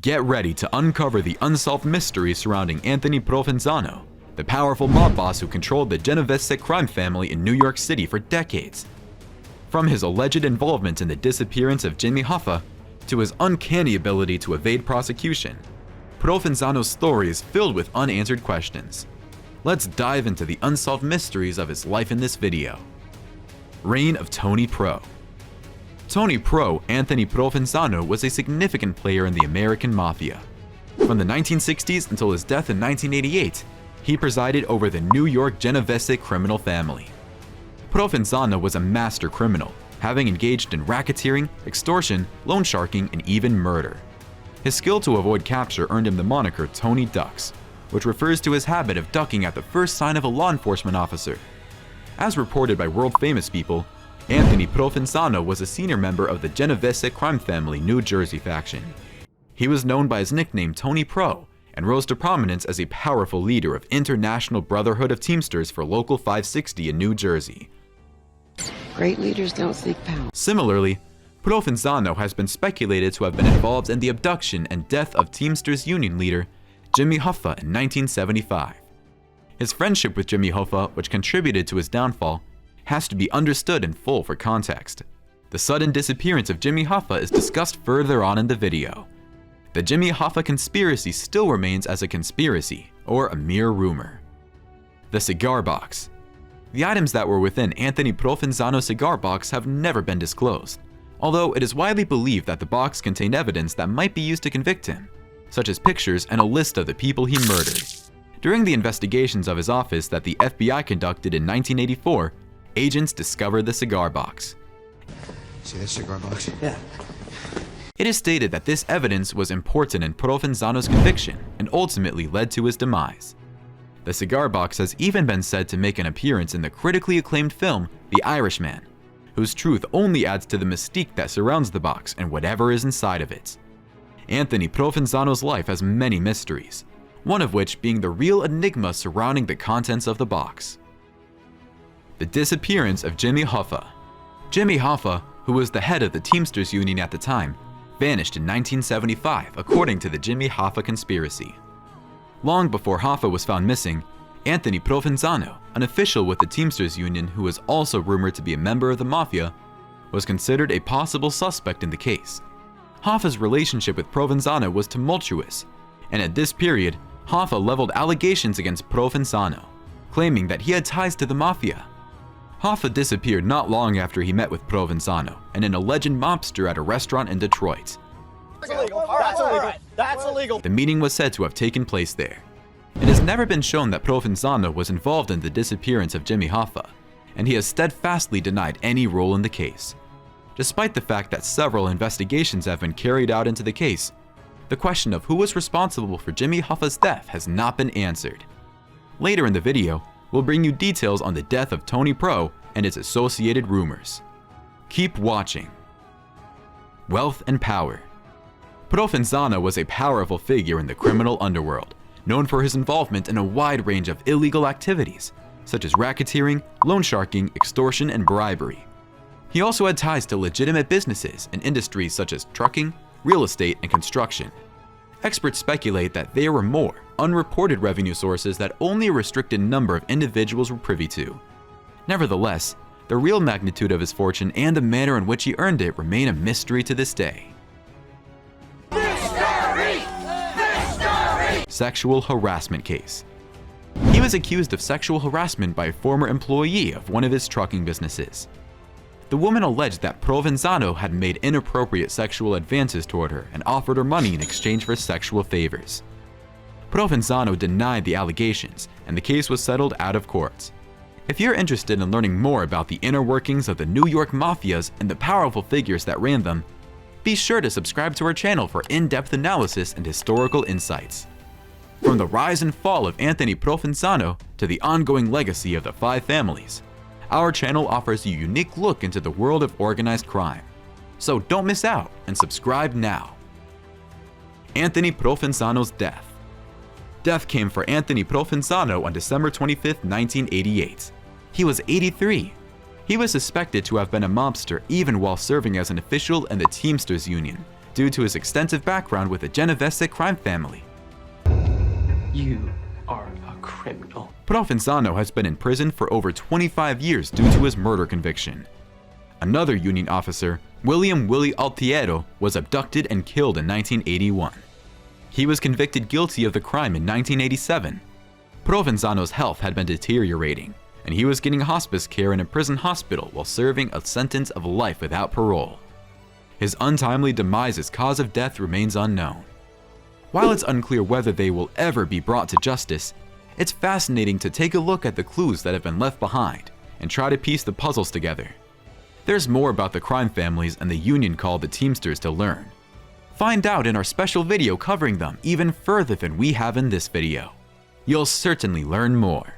Get ready to uncover the unsolved mystery surrounding Anthony Provenzano, the powerful mob boss who controlled the Genovese crime family in New York City for decades. From his alleged involvement in the disappearance of Jimmy Hoffa to his uncanny ability to evade prosecution, Provenzano's story is filled with unanswered questions. Let's dive into the unsolved mysteries of his life in this video. Reign of Tony Pro. Tony Pro, Anthony Provenzano, was a significant player in the American mafia. From the 1960s until his death in 1988, he presided over the New York Genovese criminal family. Provenzano was a master criminal, having engaged in racketeering, extortion, loan sharking, and even murder. His skill to avoid capture earned him the moniker Tony Ducks, which refers to his habit of ducking at the first sign of a law enforcement officer. As reported by world-famous people, Anthony Provenzano was a senior member of the Genovese crime family New Jersey faction. He was known by his nickname Tony Pro and rose to prominence as a powerful leader of International Brotherhood of Teamsters for Local 560 in New Jersey. Great leaders don't seek power. Similarly, Provenzano has been speculated to have been involved in the abduction and death of Teamsters Union leader Jimmy Hoffa in 1975. His friendship with Jimmy Hoffa, which contributed to his downfall, has to be understood in full for context. The sudden disappearance of Jimmy Hoffa is discussed further on in the video. The Jimmy Hoffa conspiracy still remains as a conspiracy, or a mere rumor. The Cigar Box. The items that were within Anthony Provenzano's cigar box have never been disclosed, although it is widely believed that the box contained evidence that might be used to convict him, such as pictures and a list of the people he murdered. During the investigations of his office that the FBI conducted in 1984, agents discovered the cigar box. See this cigar box? Yeah. It is stated that this evidence was important in Provenzano's conviction and ultimately led to his demise. The cigar box has even been said to make an appearance in the critically acclaimed film The Irishman, whose truth only adds to the mystique that surrounds the box and whatever is inside of it. Anthony Provenzano's life has many mysteries, one of which being the real enigma surrounding the contents of the box. The disappearance of Jimmy Hoffa. Jimmy Hoffa, who was the head of the Teamsters Union at the time, vanished in 1975 according to the Jimmy Hoffa conspiracy. Long before Hoffa was found missing, Anthony Provenzano, an official with the Teamsters Union who was also rumored to be a member of the mafia, was considered a possible suspect in the case. Hoffa's relationship with Provenzano was tumultuous, and at this period, Hoffa leveled allegations against Provenzano, claiming that he had ties to the mafia. Hoffa disappeared not long after he met with Provenzano and an alleged mobster at a restaurant in Detroit. That's illegal. That's illegal. That's illegal. The meeting was said to have taken place there. It has never been shown that Provenzano was involved in the disappearance of Jimmy Hoffa, and he has steadfastly denied any role in the case. Despite the fact that several investigations have been carried out into the case, the question of who was responsible for Jimmy Hoffa's death has not been answered. Later in the video, we'll bring you details on the death of Tony Pro and its associated rumors. Keep watching. Wealth and power. Provenzano was a powerful figure in the criminal underworld, known for his involvement in a wide range of illegal activities, such as racketeering, loan sharking, extortion, and bribery. He also had ties to legitimate businesses in industries such as trucking, real estate, and construction. Experts speculate that there were more unreported revenue sources that only a restricted number of individuals were privy to. Nevertheless, the real magnitude of his fortune and the manner in which he earned it remain a mystery to this day. Sexual harassment case. He was accused of sexual harassment by a former employee of one of his trucking businesses. The woman alleged that Provenzano had made inappropriate sexual advances toward her and offered her money in exchange for sexual favors. Provenzano denied the allegations, and the case was settled out of court. If you're interested in learning more about the inner workings of the New York mafias and the powerful figures that ran them, be sure to subscribe to our channel for in-depth analysis and historical insights. From the rise and fall of Anthony Provenzano to the ongoing legacy of the five families, our channel offers you a unique look into the world of organized crime. So don't miss out and subscribe now. Anthony Provenzano's death. Death came for Anthony Provenzano on December 25, 1988. He was 83. He was suspected to have been a mobster even while serving as an official in the Teamsters Union, due to his extensive background with the Genovese crime family. You are a criminal. Provenzano has been in prison for over 25 years due to his murder conviction. Another Union officer, William Willie Altiero, was abducted and killed in 1981. He was convicted guilty of the crime in 1987. Provenzano's health had been deteriorating, and he was getting hospice care in a prison hospital while serving a sentence of life without parole. His untimely demise's cause of death remains unknown. While it's unclear whether they will ever be brought to justice, it's fascinating to take a look at the clues that have been left behind and try to piece the puzzles together. There's more about the crime families and the union called the Teamsters to learn. Find out in our special video covering them even further than we have in this video. You'll certainly learn more.